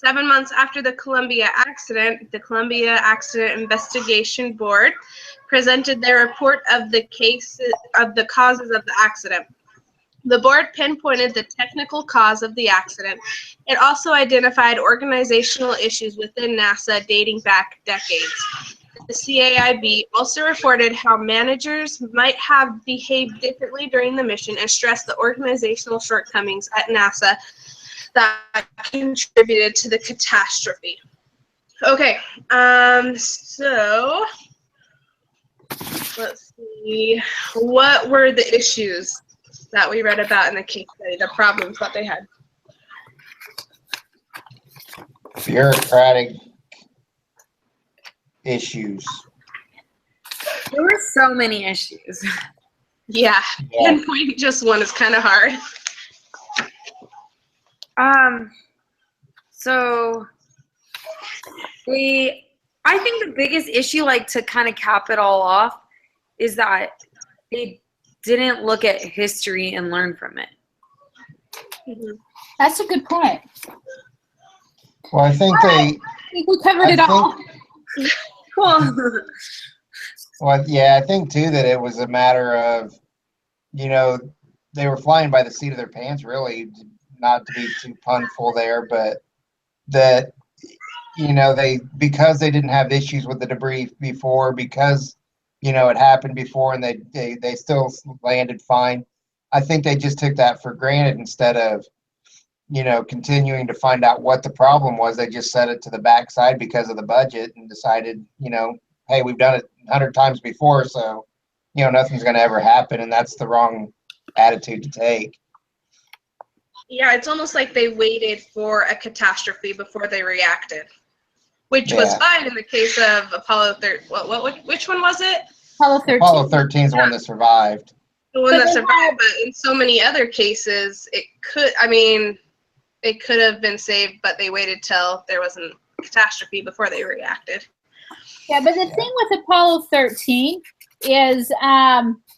7 months after the Columbia accident, the Columbia Accident Investigation Board presented their report of the causes of the accident. The board pinpointed the technical cause of the accident. It also identified organizational issues within NASA dating back decades. The CAIB also reported how managers might have behaved differently during the mission and stressed the organizational shortcomings at NASA that contributed to the catastrophe. Okay, so let's see. What were the issues that we read about in the case study, the problems that they had? Bureaucratic issues. There were so many issues. Yeah, pinpoint just one is kind of hard. So I think the biggest issue, like to kind of cap it all off, is that they didn't look at history and learn from it. Mm-hmm. That's a good point. Well, I think I think we covered it all. Cool. Well, yeah, I think too that it was a matter of, you know, they were flying by the seat of their pants, really, not to be too punful there, but that, you know, because they didn't have issues with the debris before, because, you know, it happened before and they still landed fine. I think they just took that for granted instead of, you know, continuing to find out what the problem was. They just set it to the backside because of the budget and decided, you know, hey, we've done it 100 times before, so, you know, nothing's going to ever happen, and that's the wrong attitude to take. Yeah, it's almost like they waited for a catastrophe before they reacted, which was fine in the case of Apollo 13. Which one was it? Apollo 13. Apollo 13 is the one that survived. The one that survived, but in so many other cases, it could have been saved, but they waited till there was a catastrophe before they reacted. Yeah, but the thing with Apollo 13 is,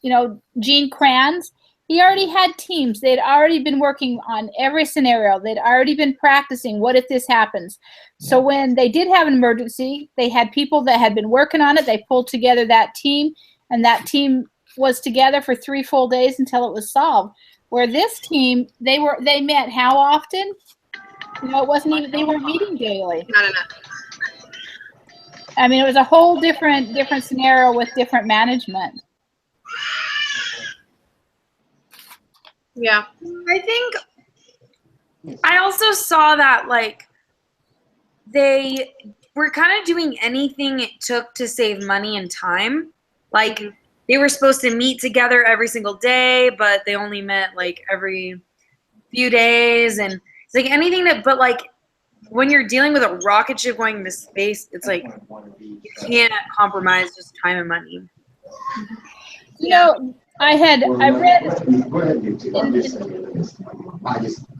you know, Gene Kranz, he already had teams. They'd already been working on every scenario. They'd already been practicing, what if this happens? So when they did have an emergency, they had people that had been working on it. They pulled together that team, and that team was together for 3 full days until it was solved. Where this team, they met how often? You know, it wasn't even, they weren't meeting daily. Not enough. I mean, it was a whole different scenario with different management. Yeah. I think I also saw that, like, they were kind of doing anything it took to save money and time. Like, they were supposed to meet together every single day, but they only met, like, every few days. And it's like anything that, but, like, when you're dealing with a rocket ship going into space, it's like you can't compromise just time and money. You know, I read. Go ahead and do two. I'm just sending you this.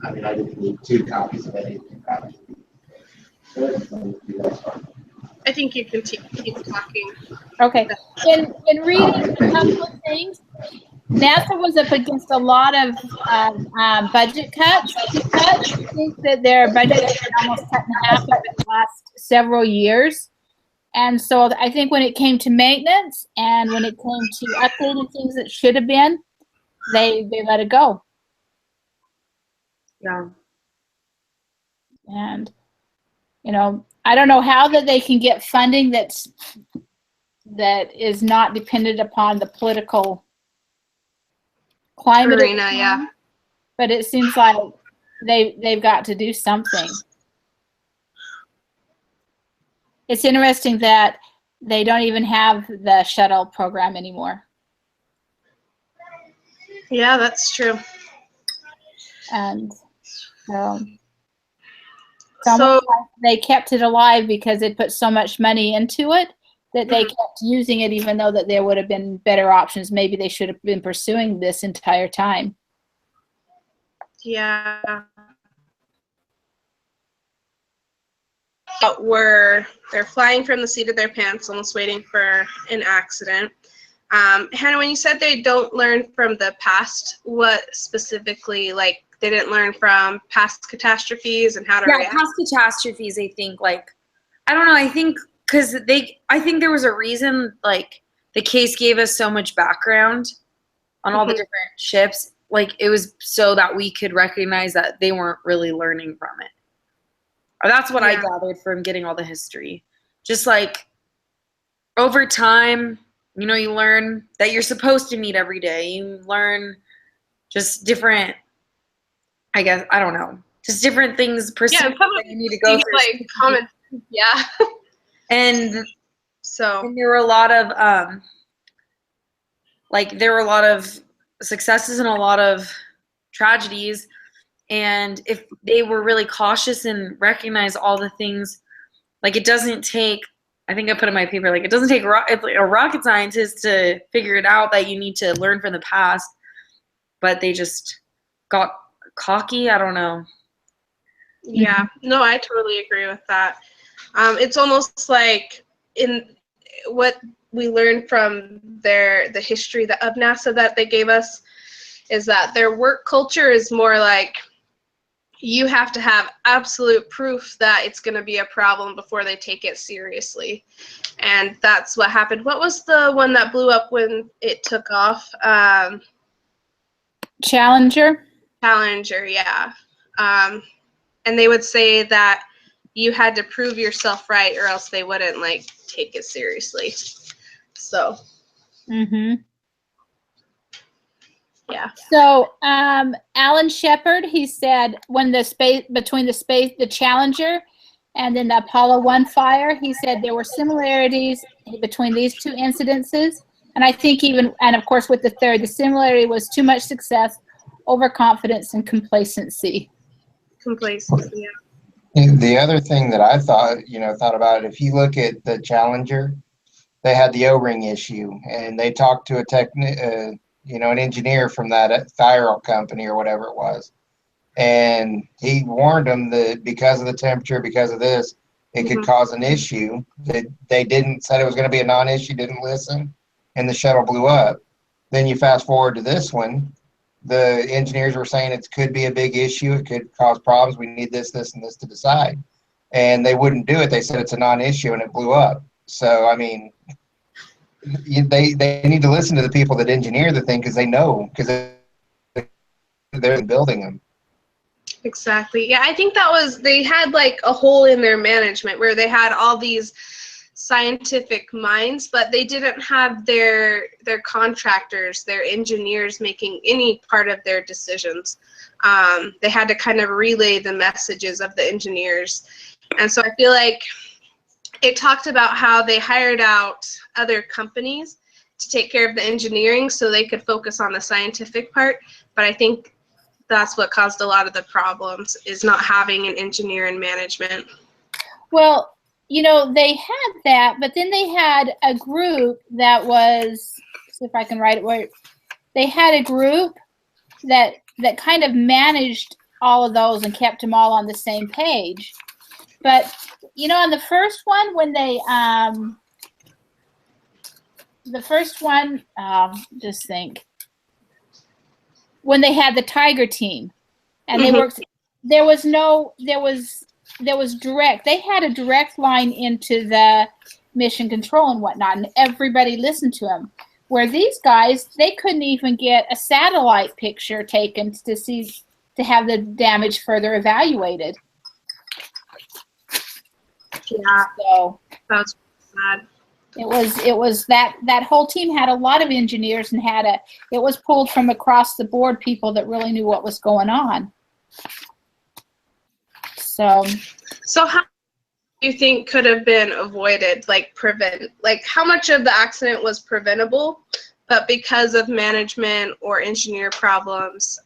I didn't need 2 copies of it. I think you can keep talking. Okay. In reading a couple of things, NASA was up against a lot of budget cuts. I think that their budget has been almost cut in half over the last several years. And so I think when it came to maintenance and when it came to updating things that should have been, they let it go. Yeah. And, you know, I don't know how that they can get funding that is not dependent upon the political climate arena, yeah. But it seems like they've got to do something. It's interesting that they don't even have the shuttle program anymore. Yeah, that's true. And so they kept it alive because they put so much money into it that they kept using it, even though that there would have been better options. Maybe they should have been pursuing this entire time. Yeah. They're flying from the seat of their pants, almost waiting for an accident. Hannah, when you said they don't learn from the past, what specifically, like they didn't learn from past catastrophes and how to react. Past catastrophes, I think, like, I don't know, I think because I think there was a reason, like, the case gave us so much background on all the different ships. Like, it was so that we could recognize that they weren't really learning from it. Or that's what I gathered from getting all the history. Just like over time, you know, you learn that you're supposed to meet every day. You learn just different, I guess, I don't know, just different things, that you need to go through. Like common, And so there were a lot of there were a lot of successes and a lot of tragedies. And if they were really cautious and recognize all the things, like, it doesn't take, I think I put in my paper, like, it doesn't take a rocket scientist to figure it out that you need to learn from the past, but they just got cocky. I don't know. Yeah, no, I totally agree with that. It's almost like in what we learned from the history of NASA that they gave us is that their work culture is more like you have to have absolute proof that it's going to be a problem before they take it seriously. And that's what happened. What was the one that blew up when it took off? Challenger. Challenger, yeah. And they would say that you had to prove yourself right or else they wouldn't, like, take it seriously. So. Yeah. So Alan Shepard, he said when the Challenger and then the Apollo 1 fire, he said there were similarities between these two incidences. And I think and of course with the third, the similarity was too much success, overconfidence, and complacency. Complacency, And the other thing that I thought about, if you look at the Challenger, they had the O-ring issue, and they talked to an engineer from that Thyral company or whatever it was. And he warned them that because of the temperature, because of this, it could cause an issue. That they said it was going to be a non-issue, didn't listen, and the shuttle blew up. Then you fast forward to this one, the engineers were saying it could be a big issue, it could cause problems, we need this, and this to decide. And they wouldn't do it. They said it's a non-issue, and it blew up. So, I mean, they need to listen to the people that engineer the thing because they know, because they're building them. Exactly. Yeah, I think they had like a hole in their management where they had all these scientific minds, but they didn't have their contractors, their engineers making any part of their decisions. They had to kind of relay the messages of the engineers. And so I feel like it talked about how they hired out other companies to take care of the engineering so they could focus on the scientific part. But I think that's what caused a lot of the problems, is not having an engineer in management. Well, they had that, but then they had a group that was, see if I can write it right. They had a group that kind of managed all of those and kept them all on the same page. But, on the first one, when they, just think, when they had the Tiger team and they worked, there was direct, they had a direct line into the mission control and whatnot, and everybody listened to them. Where these guys, they couldn't even get a satellite picture taken to have the damage further evaluated. Yeah, so that was sad. It was that whole team had a lot of engineers and it was pulled from across the board, people that really knew what was going on. So how do you think could have been avoided, like how much of the accident was preventable, but because of management or engineer problems,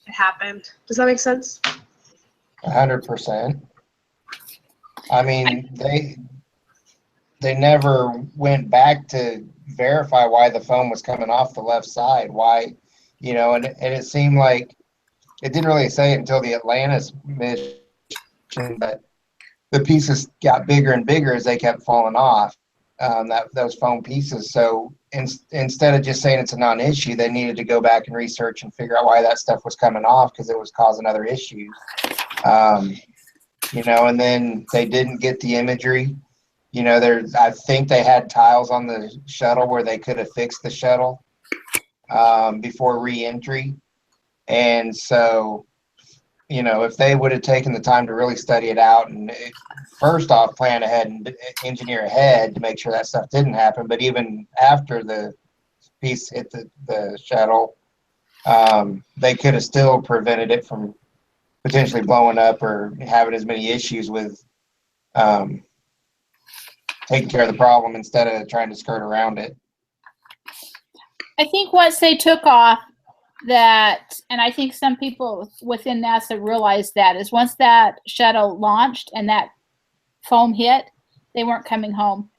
it happened? Does that make sense? 100%. I mean, they never went back to verify why the foam was coming off the left side. Why, and it seemed like it didn't really say it until the Atlantis mission, but the pieces got bigger and bigger as they kept falling off. those foam pieces. So instead of just saying it's a non-issue, they needed to go back and research and figure out why that stuff was coming off, because it was causing other issues. You know, and then they didn't get the imagery. You know, I think they had tiles on the shuttle where they could have fixed the shuttle before re-entry. And so, you know, if they would have taken the time to really study it out and first off plan ahead and engineer ahead to make sure that stuff didn't happen, but even after the piece hit the shuttle, they could have still prevented it from potentially blowing up or having as many issues with taking care of the problem instead of trying to skirt around it. I think once they took off that, and I think some people within NASA realized that, is once that shuttle launched and that foam hit, they weren't coming home.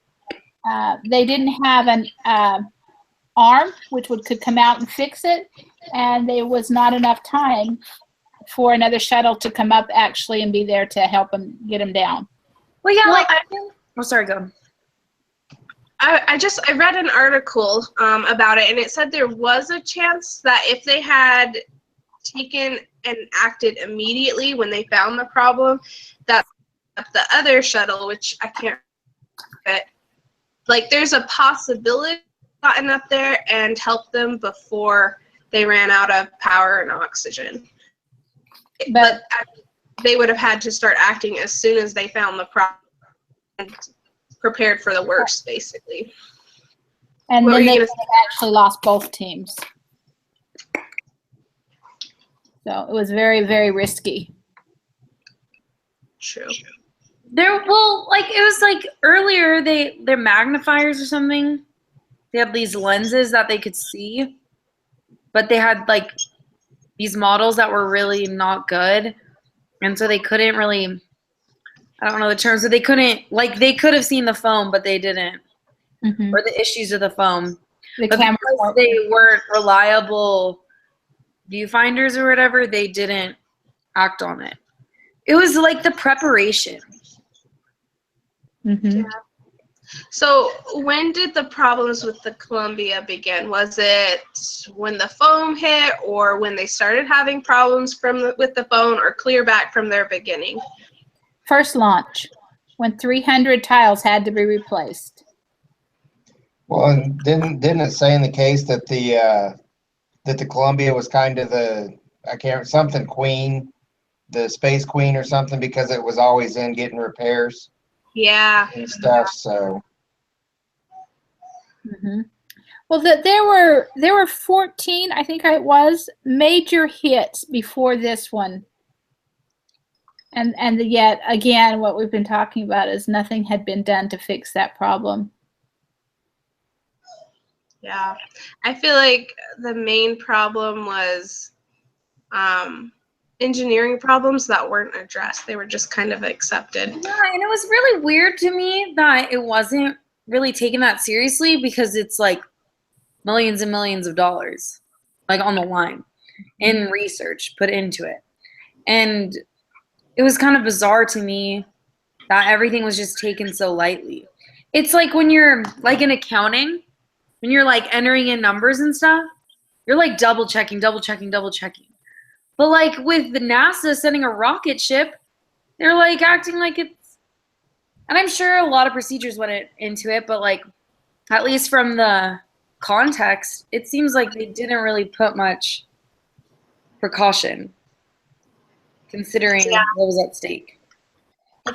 They didn't have an arm which could come out and fix it, and there was not enough time for another shuttle to come up actually and be there to help them get them down. Well, yeah, oh, sorry, go. I read an article about it, and it said there was a chance that if they had taken and acted immediately when they found the problem, that the other shuttle, which I can't remember, like there's a possibility gotten up there and helped them before they ran out of power and oxygen. But they would have had to start acting as soon as they found the problem and prepared for the worst, basically. And then they could have actually lost both teams. So it was very, very risky. True. Well, like it was like earlier, their magnifiers or something. They had these lenses that they could see, but they had like these models that were really not good, and so they couldn't really. I don't know the terms, so they couldn't, like, they could have seen the foam, but they didn't, or the issues of the foam. The but cameras because they weren't reliable viewfinders or whatever, they didn't act on it. It was like the preparation. Mm-hmm. Yeah. So when did the problems with the Columbia begin? Was it when the foam hit, or when they started having problems with the foam, or clear back from their beginning? First launch, when 300 tiles had to be replaced. Well, and didn't it say in the case that the Columbia was kind of something queen, the space queen or something, because it was always in getting repairs? Yeah. And stuff. So. Mm-hmm. Well, there were 14, I think it was, major hits before this one. And yet again, what we've been talking about is nothing had been done to fix that problem. Yeah, I feel like the main problem was engineering problems that weren't addressed. They were just kind of accepted. Yeah, and it was really weird to me that it wasn't really taken that seriously, because it's like millions and millions of dollars, like on the line, in research put into it. And it was kind of bizarre to me that everything was just taken so lightly. It's like when you're like in accounting, when you're like entering in numbers and stuff, you're like double checking. But like with the NASA sending a rocket ship, they're like acting like it's, and I'm sure a lot of procedures went into it, but like at least from the context, it seems like they didn't really put much precaution, considering what was at stake.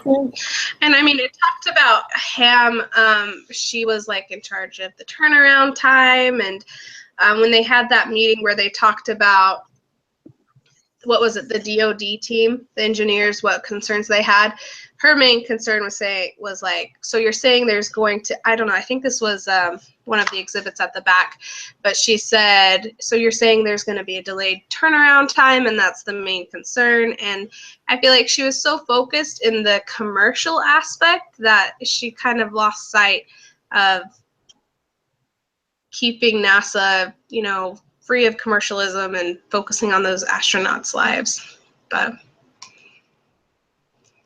And I mean, it talked about Ham. She was like in charge of the turnaround time, and when they had that meeting where they talked about, what was it, the DoD team, the engineers, what concerns they had. Her main concern was like, so you're saying there's going to, I don't know, I think this was one of the exhibits at the back, but she said, so you're saying there's going to be a delayed turnaround time, and that's the main concern. And I feel like she was so focused in the commercial aspect that she kind of lost sight of keeping NASA, you know, free of commercialism and focusing on those astronauts' lives. But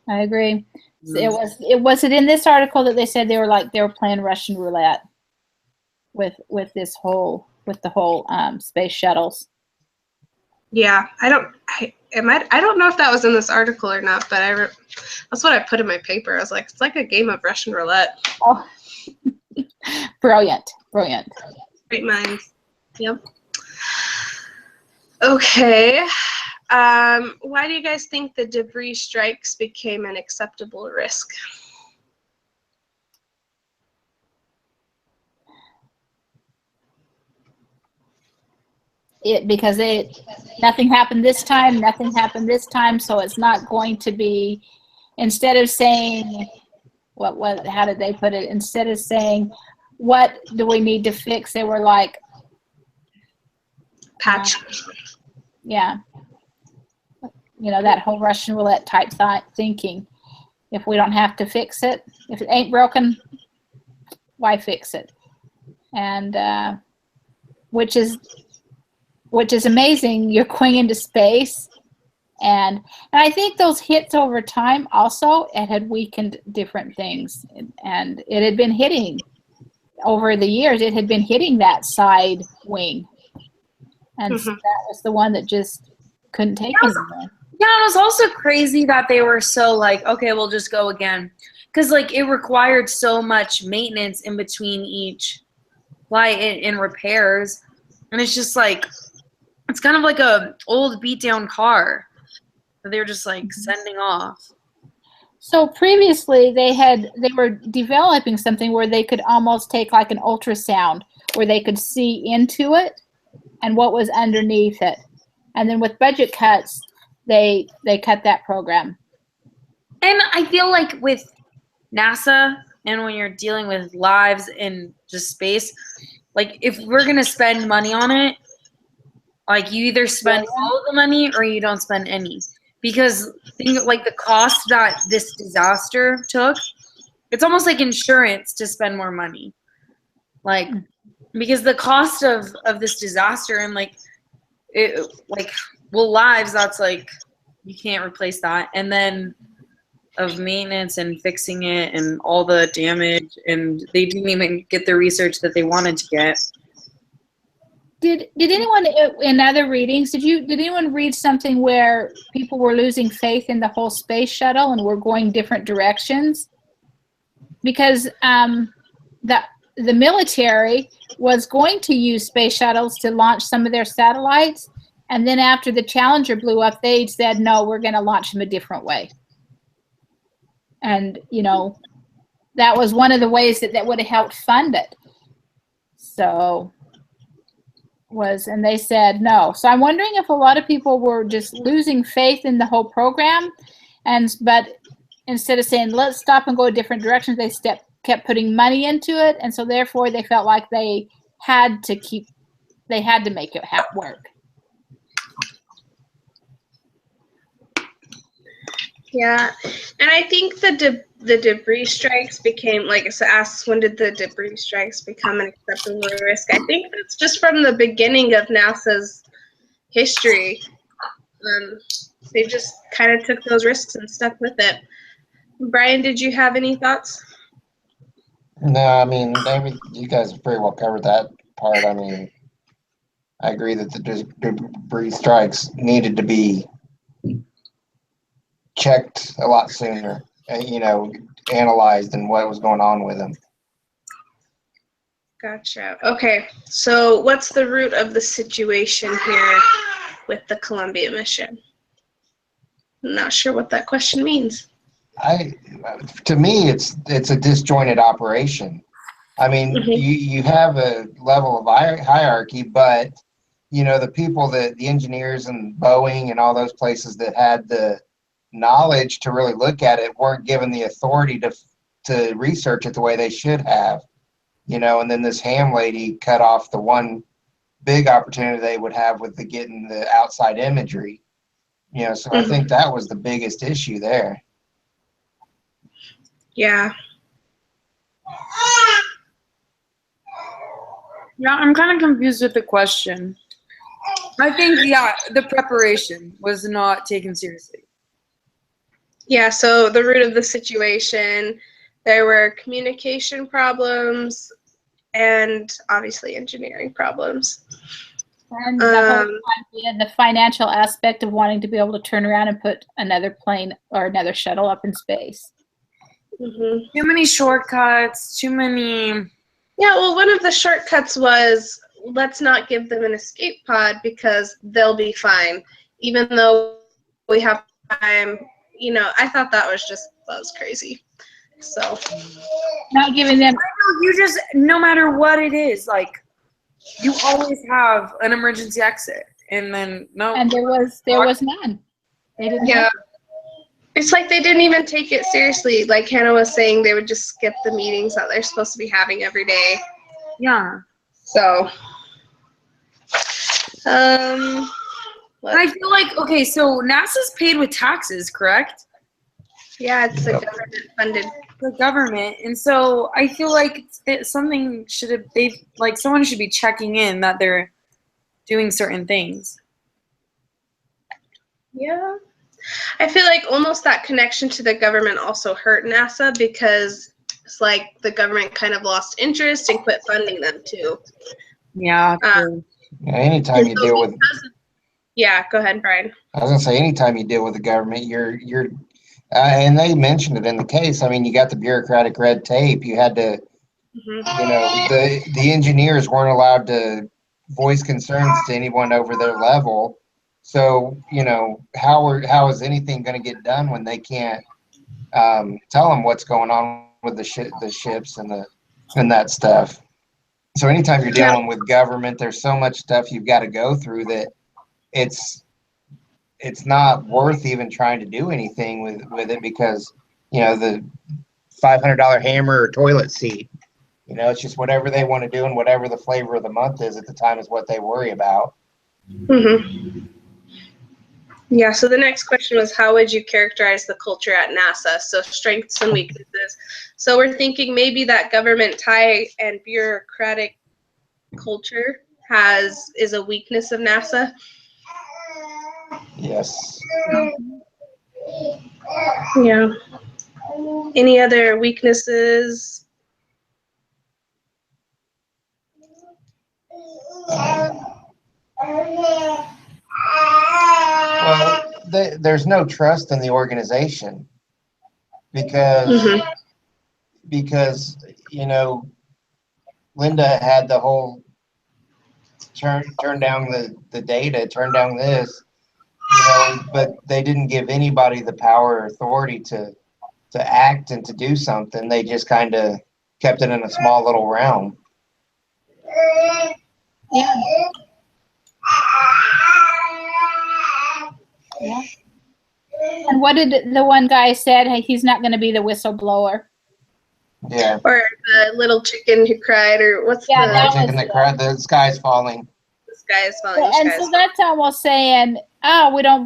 I agree. Was it in this article that they said they were playing Russian roulette with the whole space shuttles? Yeah, I don't know if that was in this article or not, but that's what I put in my paper. I was like, it's like a game of Russian roulette. Oh, brilliant. Great minds. Yep. Okay. Why do you guys think the debris strikes became an acceptable risk? Because nothing happened this time, so it's not going to be, instead of saying, how did they put it? Instead of saying, what do we need to fix? They were like, Patch. Yeah. That whole Russian roulette type thinking. If we don't have to fix it, if it ain't broken, why fix it? And which is amazing. You're going into space, and I think those hits over time also, it had weakened different things, and it had been hitting over the years. It had been hitting that side wing, and so that was the one that just couldn't take anymore. Yeah, it was also crazy that they were so like, okay, we'll just go again, because like it required so much maintenance in between each flight and repairs, and it's just like, it's kind of like a old beat down car that they were just like sending off. So previously they were developing something where they could almost take like an ultrasound where they could see into it and what was underneath it. And then with budget cuts, they cut that program. And I feel like with NASA and when you're dealing with lives in just space, like if we're going to spend money on it, like you either spend all of the money or you don't spend any. Because like the cost that this disaster took, it's almost like insurance to spend more money. Like, because the cost of this disaster and lives, that's like, you can't replace that. And then of maintenance and fixing it and all the damage, and they didn't even get the research that they wanted to get. Did anyone in other readings, did anyone read something where people were losing faith in the whole space shuttle and were going different directions? Because the military was going to use space shuttles to launch some of their satellites, and then after the Challenger blew up, they said, no, we're going to launch them a different way. And, that was one of the ways that would have helped fund it. And they said no. So I'm wondering if a lot of people were just losing faith in the whole program, but instead of saying let's stop and go different directions, they kept putting money into it, and so therefore they felt like they had to make it work. Yeah, and I think the debris strikes became, like I asked, when did the debris strikes become an acceptable risk? I think that's just from the beginning of NASA's history. They just kind of took those risks and stuck with it. Brian, did you have any thoughts? No, I mean, you guys have pretty well covered that part. I mean, I agree that the debris strikes needed to be checked a lot sooner, analyzed and what was going on with them. Gotcha. Okay, so what's the root of the situation here with the Columbia mission? I'm not sure what that question means. To me, it's a disjointed operation. I mean, you have a level of hierarchy, but the people the engineers and Boeing and all those places that had the knowledge to really look at it weren't given the authority to research it the way they should have, and then this ham lady cut off the one big opportunity they would have with getting the outside imagery, so I think that was the biggest issue there. Yeah. Yeah, I'm kind of confused with the question. I think, the preparation was not taken seriously. Yeah, so the root of the situation, there were communication problems and obviously engineering problems. And the whole idea, the financial aspect of wanting to be able to turn around and put another plane or another shuttle up in space. Mhm. Too many shortcuts, too many. Yeah, well, one of the shortcuts was let's not give them an escape pod because they'll be fine, even though we have time. You know, I thought that was crazy. So, Not giving them, You just, no matter what it is, like, you always have an emergency exit. And then, no. and there was none. They didn't yeah. have It's like they didn't even take it seriously. Like Hannah was saying, they would just skip the meetings that they're supposed to be having every day. Yeah. So, And I feel like, okay, so NASA's paid with taxes, correct? yeah, it's a government-funded. The government. And so I feel like something should have, someone should be checking in that they're doing certain things. Yeah. I feel like almost that connection to the government also hurt NASA because it's like the government kind of lost interest and quit funding them too. Yeah. True. Yeah, anytime you deal with, Yeah, go ahead, Brian. I was gonna say, anytime you deal with the government, and they mentioned it in the case. I mean, you got the bureaucratic red tape. You had to, the engineers weren't allowed to voice concerns to anyone over their level. So, how is anything going to get done when they can't tell them what's going on with the ships and that stuff? So anytime you're dealing with government, there's so much stuff you've got to go through that it's not worth even trying to do anything with it because, the $500 hammer or toilet seat, it's just whatever they want to do and whatever the flavor of the month is at the time is what they worry about. Mm-hmm. Yeah, so the next question was, how would you characterize the culture at NASA? So strengths and weaknesses. So we're thinking maybe that government tie and bureaucratic culture is a weakness of NASA. Yes. Yeah. Any other weaknesses? Well, there's no trust in the organization because Linda had the whole turn down the data, turn down this, but they didn't give anybody the power or authority to act and to do something. They just kind of kept it in a small little realm. Yeah. Yeah. And what did the one guy said? Hey, he's not going to be the whistleblower. Yeah. Or the little chicken who cried, or what's Yeah, the that chicken that cried, the sky's falling. The sky is falling. And so that's almost saying, oh, we don't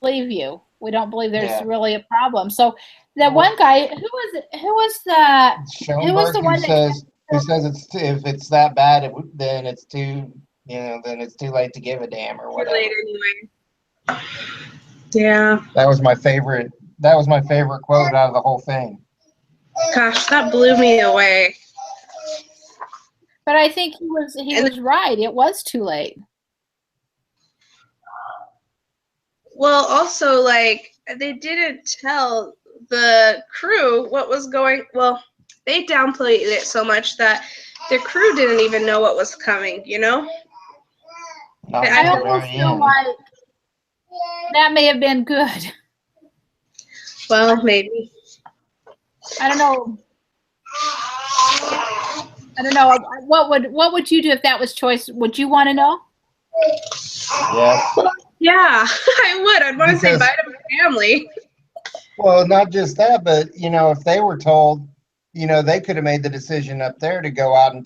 believe you. We don't believe there's really a problem. So that one guy, who was the one who says if it's that bad, then it's too late to give a damn or whatever. Late anyway. Yeah. That was my favorite quote out of the whole thing. Gosh, that blew me away. But I think he was right. It was too late. Well, also, like, they didn't tell the crew what was going. Well, they downplayed it so much that the crew didn't even know what was coming. I almost feel like that may have been good. Well, maybe. I don't know. What would you do if that was choice? Would you want to know? Yes. Yeah, I would. I'd want to say bye to my family. Well, not just that, but if they were told, they could have made the decision up there to go out and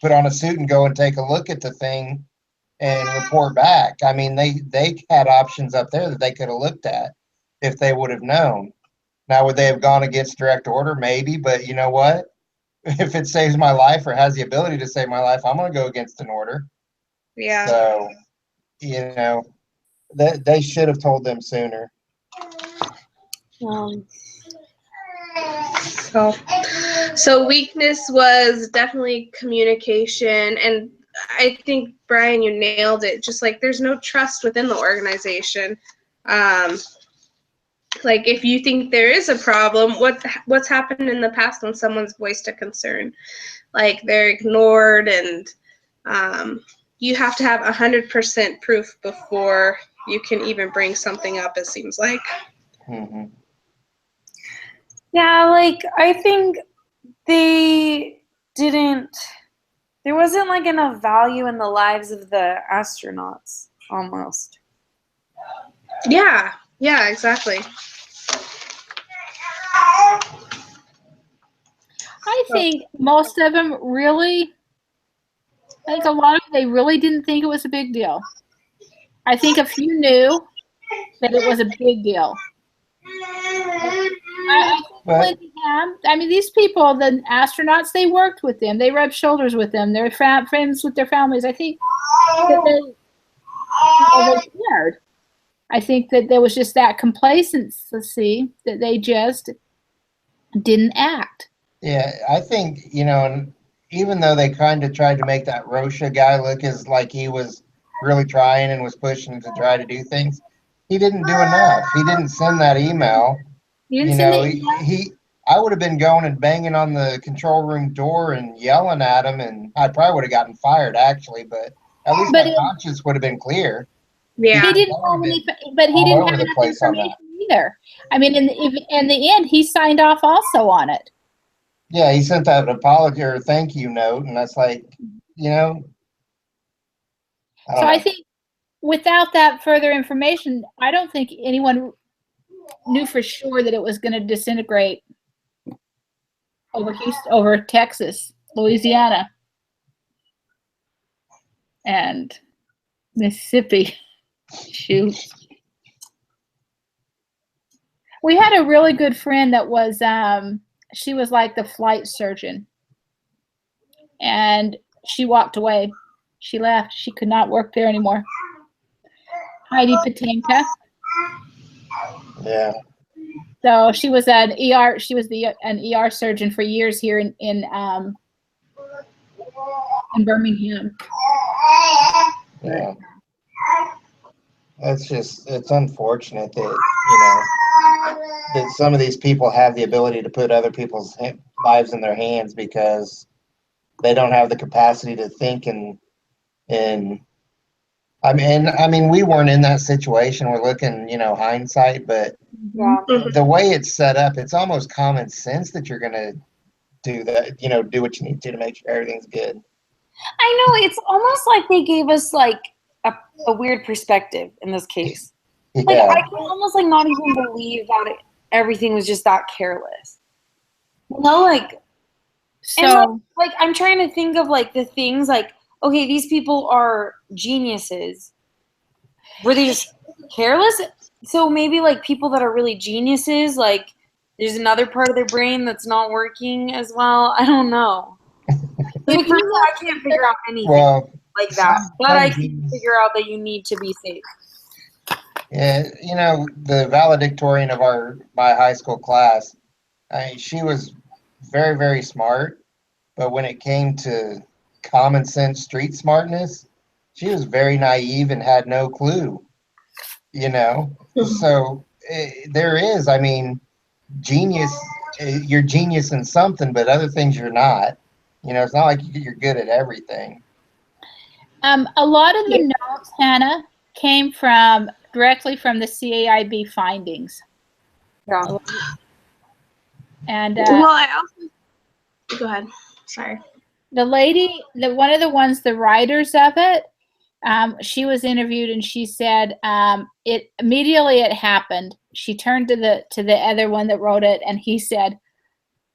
put on a suit and go and take a look at the thing and report back. I mean, they had options up there that they could have looked at if they would have known. Now, would they have gone against direct order? Maybe, but you know what? If it saves my life or has the ability to save my life, I'm going to go against an order. Yeah. So, they should have told them sooner. So weakness was definitely communication, and I think Brian, you nailed it. Just like there's no trust within the organization. Like if you think there is a problem, what's happened in the past when someone's voiced a concern? Like they're ignored, and you have to have 100% proof before you can even bring something up, it seems like. Mm-hmm. Yeah, like I think there wasn't like enough value in the lives of the astronauts, almost. Yeah, exactly. I think most of them really, I think a lot of them, they really didn't think it was a big deal. I think a few knew that it was a big deal. I think Lindy Ham, I mean, these people, the astronauts, they worked with them. They rubbed shoulders with them. They're friends with their families. I think that they cared. I think that there was just that complacency that they just didn't act. Yeah, I think, and even though they kind of tried to make that Rosha guy look as like he was really trying and was pushing to try to do things, he didn't do enough. He didn't send that email. You didn't send the email? I would have been going and banging on the control room door and yelling at him, and I probably would have gotten fired actually, but at least my conscience would have been clear. Yeah. He didn't have any, but he didn't have enough information either. I mean, in the end, he signed off also on it. Yeah, he sent that apology or thank you note, and that's like, So I think without that further information, I don't think anyone knew for sure that it was going to disintegrate over Texas, Louisiana, and Mississippi. Shoot. We had a really good friend that was, she was like the flight surgeon. And she walked away. She left. She could not work there anymore. Heidi Patinka. Yeah. So she was an ER. She was an ER surgeon for years here in Birmingham. Yeah. It's unfortunate that, that some of these people have the ability to put other people's lives in their hands because they don't have the capacity to think and I mean, we weren't in that situation. We're looking, hindsight, but the way it's set up, it's almost common sense that you're going to do that, do what you need to make sure everything's good. I know, it's almost like they gave us like a weird perspective in this case. Yeah. Like I can almost like not even believe that everything was just that careless. Like so, and like I'm trying to think of like the things like, okay, these people are geniuses. Were they just careless? So maybe like people that are really geniuses, like there's another part of their brain that's not working as well. I don't know. Like, I can't figure out anything like that. But I can figure out that you need to be safe. Yeah, the valedictorian of my high school class, she was very, very smart, but when it came to common sense street smartness, she was very naive and had no clue. So there is, I mean, genius. You're genius in something, but other things you're not. It's not like you're good at everything. A lot of the notes, Hannah, came directly from the CAIB findings. Yeah. And I also go ahead. Sorry. The lady, one of the ones, the writers of it, she was interviewed and she said it immediately it happened. She turned to the other one that wrote it and he said,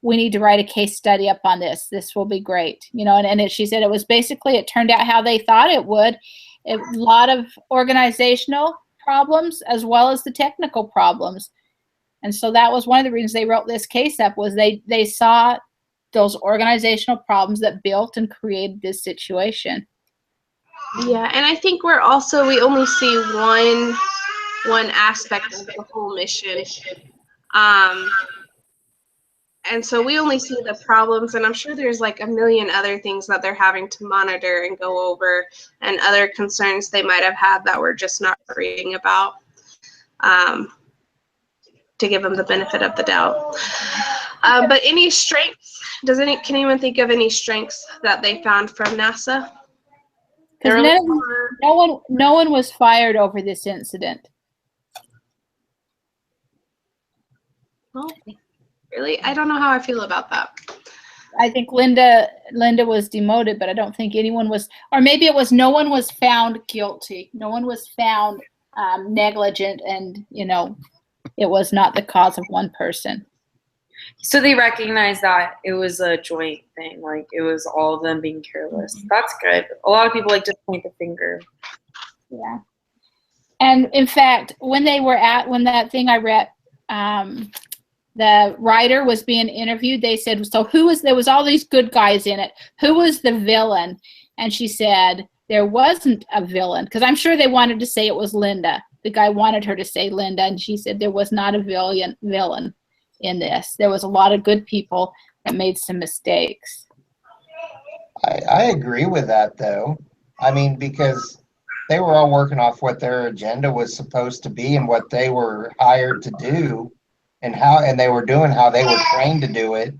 "We need to write a case study up on this. This will be great." She said it turned out how they thought it would. A lot of organizational problems as well as the technical problems. And so that was one of the reasons they wrote this case up was they saw those organizational problems that built and created this situation. Yeah, and I think we only see one aspect of the whole mission. And so we only see the problems, and I'm sure there's like a million other things that they're having to monitor and go over, and other concerns they might have had that we're just not reading about, to give them the benefit of the doubt. But any strengths? Can anyone think of any strengths that they found from NASA? Because no one was fired over this incident. Well, really, I don't know how I feel about that. I think Linda was demoted, but I don't think anyone was, or maybe it was no one was found guilty. No one was found negligent, and it was not the cause of one person. So they recognized that it was a joint thing, like it was all of them being careless. That's good. A lot of people like to point the finger. Yeah. And in fact, when that thing I read, the writer was being interviewed, they said, so there was all these good guys in it. Who was the villain? And she said, there wasn't a villain, because I'm sure they wanted to say it was Linda. The guy wanted her to say Linda, and she said there was not a villain in this. There was a lot of good people that made some mistakes. I agree with that, though. I mean, because they were all working off what their agenda was supposed to be and what they were hired to do, and they were doing how they were trained to do it.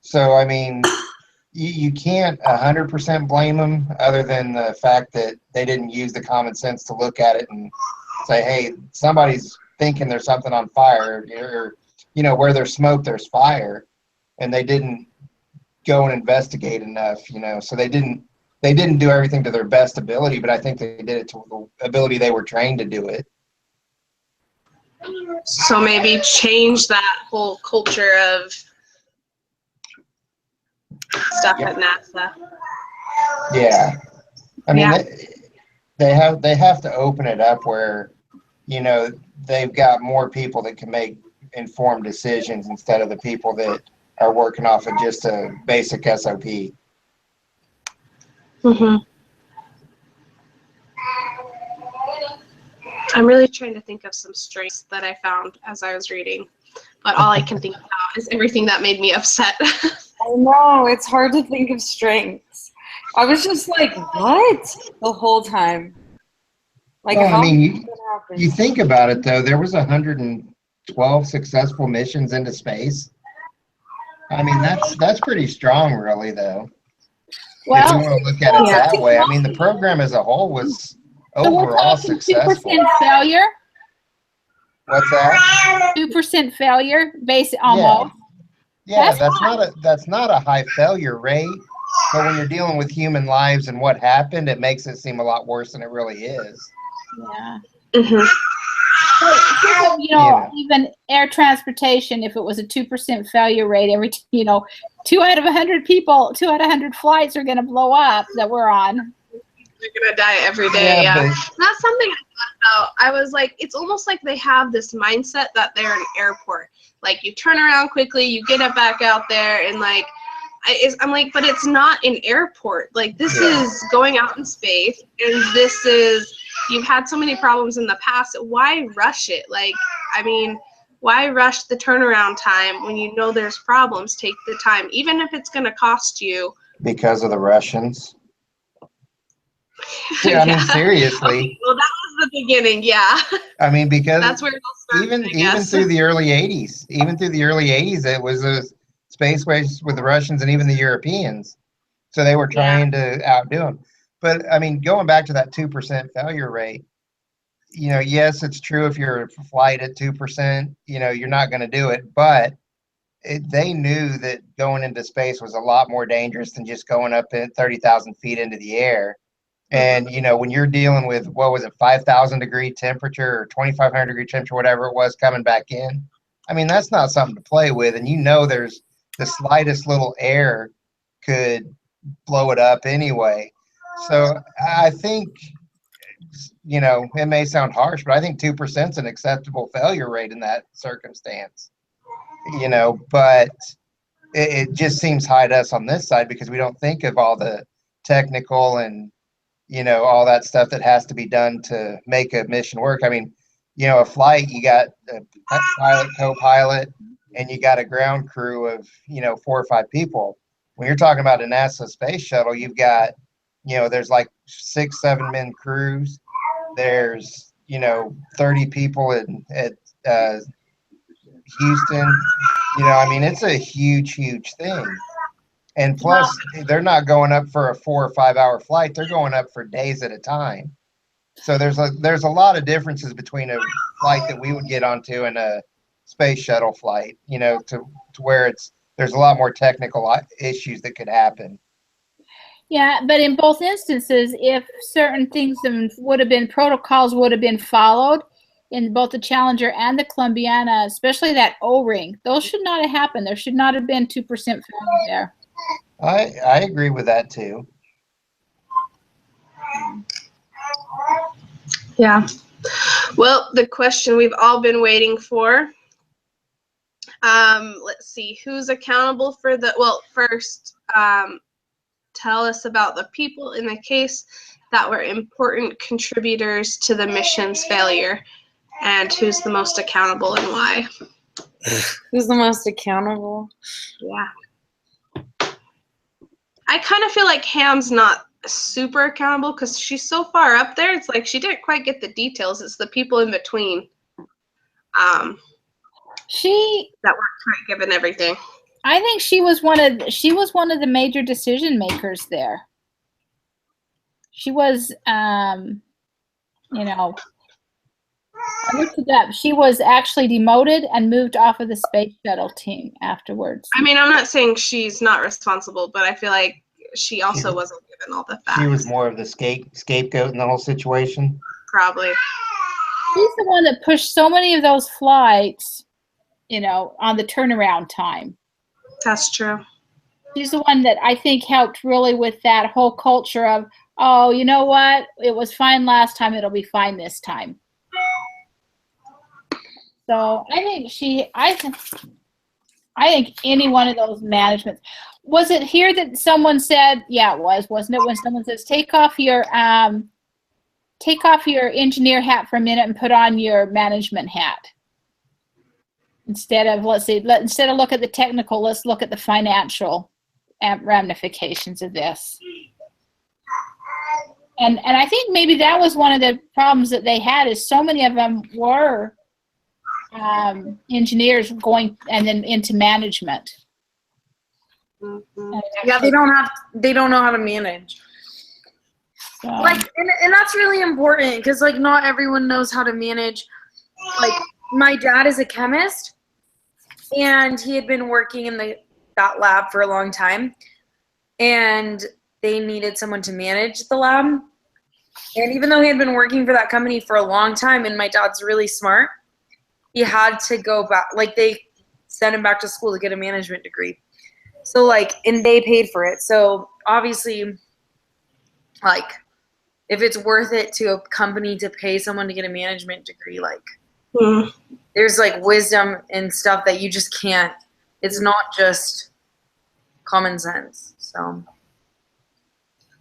So, I mean, you can't 100% blame them, other than the fact that they didn't use the common sense to look at it and say, hey, somebody's thinking there's something on fire, or where there's smoke, there's fire, and they didn't go and investigate enough, so they didn't do everything to their best ability, but I think they did it to the ability they were trained to do it. So maybe change that whole culture of stuff at NASA. Yeah. I mean, Yeah. they have to open it up where, they've got more people that can make informed decisions instead of the people that are working off of just a basic SOP. Mm-hmm. I'm really trying to think of some strengths that I found as I was reading, but all I can think about is everything that made me upset. I know, it's hard to think of strengths. I was just like, what? The whole time. Like, well, how I mean, did that happen? you think about it, though, there was 112 successful missions into space. I mean, that's pretty strong, really, though. If you want to look at it that way. I mean, the program as a whole was overall successful. 2% failure. What's that? 2% failure, base almost. Yeah, that's not a high failure rate, but when you're dealing with human lives and what happened, it makes it seem a lot worse than it really is. Yeah. Mm-hmm. Even air transportation, if it was a 2% failure rate, 2 out of 100 people, 2 out of 100 flights are going to blow up that we're on. They're going to die every day. Yeah. But That's something I thought about. I was like, it's almost like they have this mindset that they're an airport. Like, you turn around quickly, you get it back out there, and like, I'm like, but it's not an airport. Like, this is going out in space, and this is, you've had so many problems in the past. Why rush it? Like, I mean, why rush the turnaround time when you know there's problems? Take the time, even if it's going to cost you. because of the Russians. Yeah, I mean, seriously. Okay, well, that was the beginning, yeah. I mean, because that's where it all started, even through the early 80s, it was a space race with the Russians and even the Europeans. So they were trying to outdo them. But I mean, going back to that 2% failure rate, yes, it's true. If you're a flight at 2%, you're not going to do it. But they knew that going into space was a lot more dangerous than just going up at 30,000 feet into the air. And, when you're dealing with, 5,000 degree temperature or 2,500 degree temperature, whatever it was coming back in, I mean, that's not something to play with. And there's the slightest little air could blow it up anyway. So I think, it may sound harsh, but I think 2% is an acceptable failure rate in that circumstance. But it just seems high to us on this side because we don't think of all the technical and, all that stuff that has to be done to make a mission work. I mean, you know, a flight, you got a pilot, co-pilot, and you got a ground crew of, you know, 4 or 5 people. When you're talking about a NASA space shuttle, you've got, you know, there's like 6, 7 men crews. There's, you know, 30 people at Houston. You know, I mean, it's a huge, huge thing. And plus, they're not going up for a 4 or 5 hour flight. They're going up for days at a time. So there's a lot of differences between a flight that we would get onto and a space shuttle flight, you know, to where there's a lot more technical issues that could happen. Yeah, but in both instances, if certain things protocols would have been followed in both the Challenger and the Columbiana, especially that O-ring, those should not have happened. There should not have been 2% failure there. I agree with that too. Yeah. Well, the question we've all been waiting for. Let's see, who's accountable for first, tell us about the people in the case that were important contributors to the mission's failure, and who's the most accountable and why. Who's the most accountable? Yeah. I kind of feel like Ham's not super accountable because she's so far up there. It's like she didn't quite get the details. It's the people in between that weren't given everything. I think she was one of the major decision makers there. She was, you know, I looked it up. She was actually demoted and moved off of the space shuttle team afterwards. I mean, I'm not saying she's not responsible, but I feel like she also wasn't given all the facts. She was more of the scapegoat in the whole situation. Probably. She's the one that pushed so many of those flights, you know, on the turnaround time. That's true. She's the one that I think helped really with that whole culture of, oh, you know what? It was fine last time. It'll be fine this time. So I think any one of those managements. Was it here that someone said, yeah, it was, wasn't it? When someone says, take off your engineer hat for a minute and put on your management hat. Instead of look at the technical, let's look at the financial ramifications of this. And I think maybe that was one of the problems that they had, is so many of them were engineers going and then into management. Mm-hmm. Yeah, they don't know how to manage. So. Like, and that's really important, because like not everyone knows how to manage. Like, my dad is a chemist, and he had been working in that lab for a long time, and they needed someone to manage the lab. And even though he had been working for that company for a long time, and my dad's really smart, he had to go back. Like, they sent him back to school to get a management degree. So like, and they paid for it. So obviously, like, if it's worth it to a company to pay someone to get a management degree, like, there's like wisdom and stuff that you just can't. It's not just common sense. So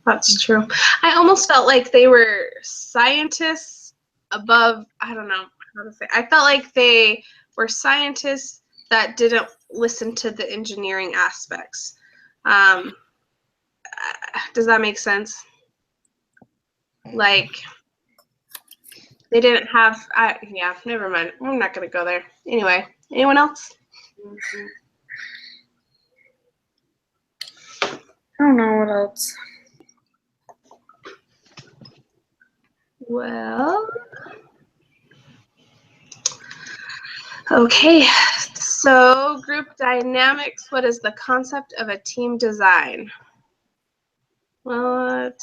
that's true. I almost felt like they were scientists above, I don't know how to say. I felt like they were scientists that didn't listen to the engineering aspects. Does that make sense? Like, they didn't have, yeah, never mind. I'm not going to go there. Anyway, anyone else? I don't know what else. Well, okay. So, group dynamics, what is the concept of a team design? Or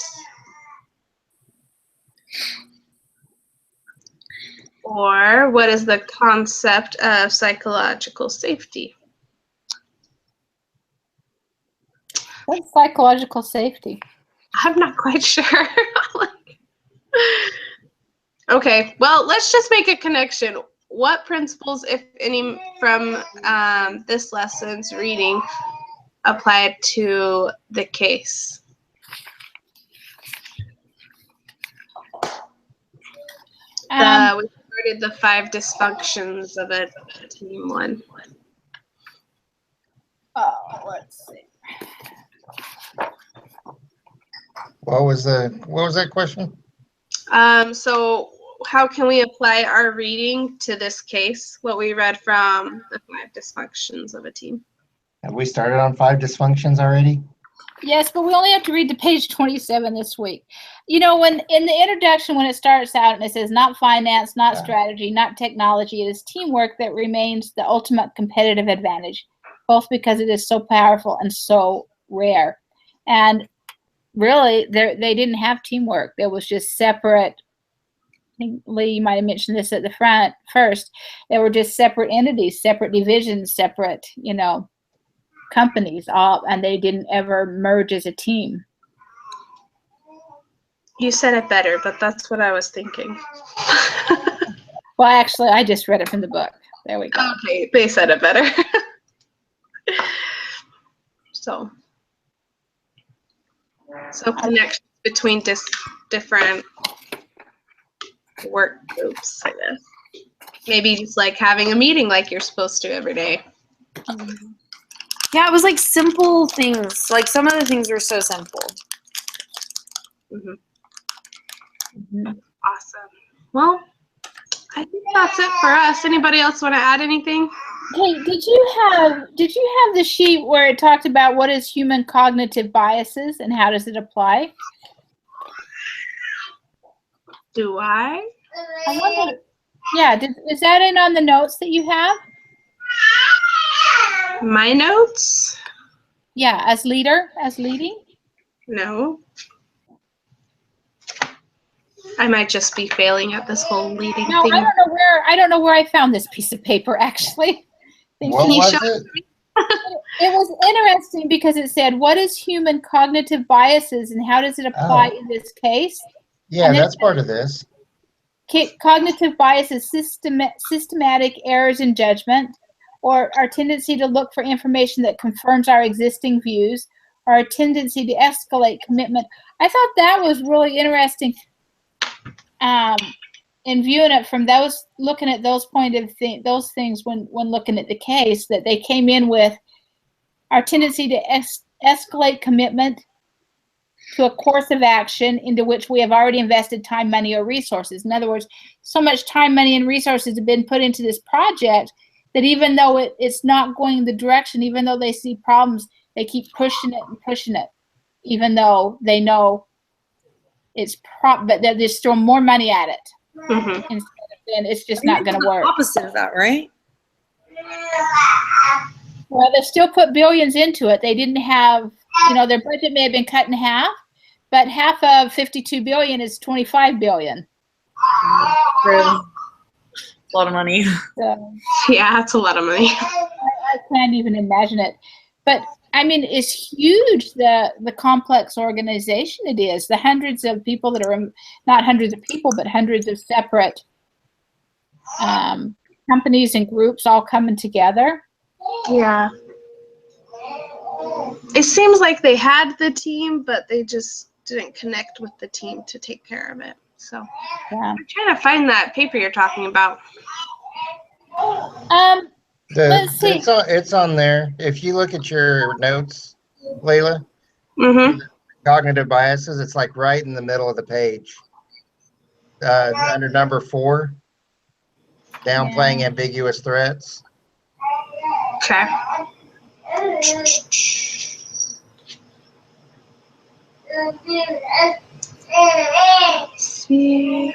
what is the concept of psychological safety? What's psychological safety? I'm not quite sure. Okay, well, let's just make a connection. What principles, if any, from this lesson's reading applied to the case? We started the 5 dysfunctions of a team one. Oh, let's see. What was that question? So how can we apply our reading to this case? What we read from the 5 dysfunctions of a team. Have we started on 5 dysfunctions already? Yes, but we only have to read to page 27 this week. You know, when in the introduction, when it starts out and it says not finance, not strategy, not technology, it is teamwork that remains the ultimate competitive advantage, both because it is so powerful and so rare. And really, they didn't have teamwork. There was just separate. I think Lee, you might have mentioned this at the front first. They were just separate entities, separate divisions, separate, companies, all, and they didn't ever merge as a team. You said it better, but that's what I was thinking. Well, actually, I just read it from the book. There we go. Okay, they said it better. So connections between different work groups, I guess. Maybe just like having a meeting like you're supposed to every day. Yeah, it was like simple things. Like some of the things were so simple. Awesome. Well, I think that's it for us. Anybody else want to add anything? Hey, did you have the sheet where it talked about what is human cognitive biases and how does it apply? Do I? I wonder, yeah, is that in on the notes that you have? My notes? Yeah, as leading? No. I might just be failing at this whole leading No, thing. I don't know where I found this piece of paper actually. What was it? It was interesting because it said, what is human cognitive biases and how does it apply in this case? Yeah, that's part of this. Cognitive bias is systematic errors in judgment, or our tendency to look for information that confirms our existing views, or our tendency to escalate commitment. I thought that was really interesting in viewing it from looking at those those things when looking at the case, that they came in with our tendency to escalate commitment to a course of action into which we have already invested time, money, or resources. In other words, so much time, money, and resources have been put into this project that even though it's not going the direction, even though they see problems, they keep pushing it, even though they know but they're just throwing more money at it. Instead of saying it's just not going to work. Opposite of that, right? Well, they still put billions into it. They didn't have, their budget may have been cut in half, but half of 52 billion is 25 billion. Really? A lot of money. So, Yeah, that's a lot of money. I can't even imagine it. But I mean, it's huge, the complex organization it is. The hundreds of people that are, not hundreds of people, but hundreds of separate companies and groups all coming together. Yeah. It seems like they had the team, but they just didn't connect with the team to take care of it. So Yeah. I'm trying to find that paper you're talking about. Let's see. It's on there. If you look at your notes, Layla, cognitive biases, it's like right in the middle of the page. Under number 4, downplaying ambiguous threats. Okay. See.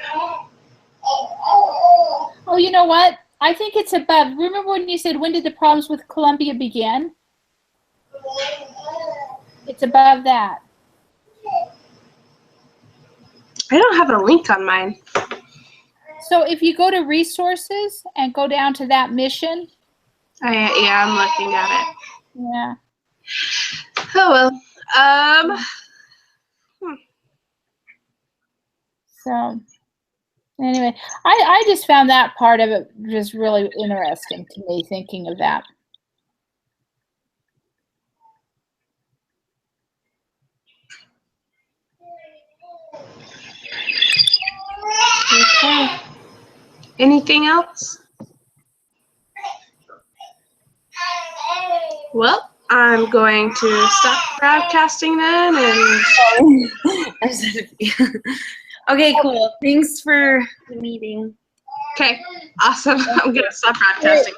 Oh, you know what? I think it's above. Remember when you said, when did the problems with Columbia begin? It's above that. I don't have a link on mine. So if you go to resources and go down to that mission. Yeah, I'm looking at it. Yeah. Oh, well. So anyway, I just found that part of it just really interesting to me, thinking of that. Okay. Anything else? Well, I'm going to stop broadcasting then, and I said okay, cool. Thanks for the meeting. okay, awesome. I'm gonna stop broadcasting.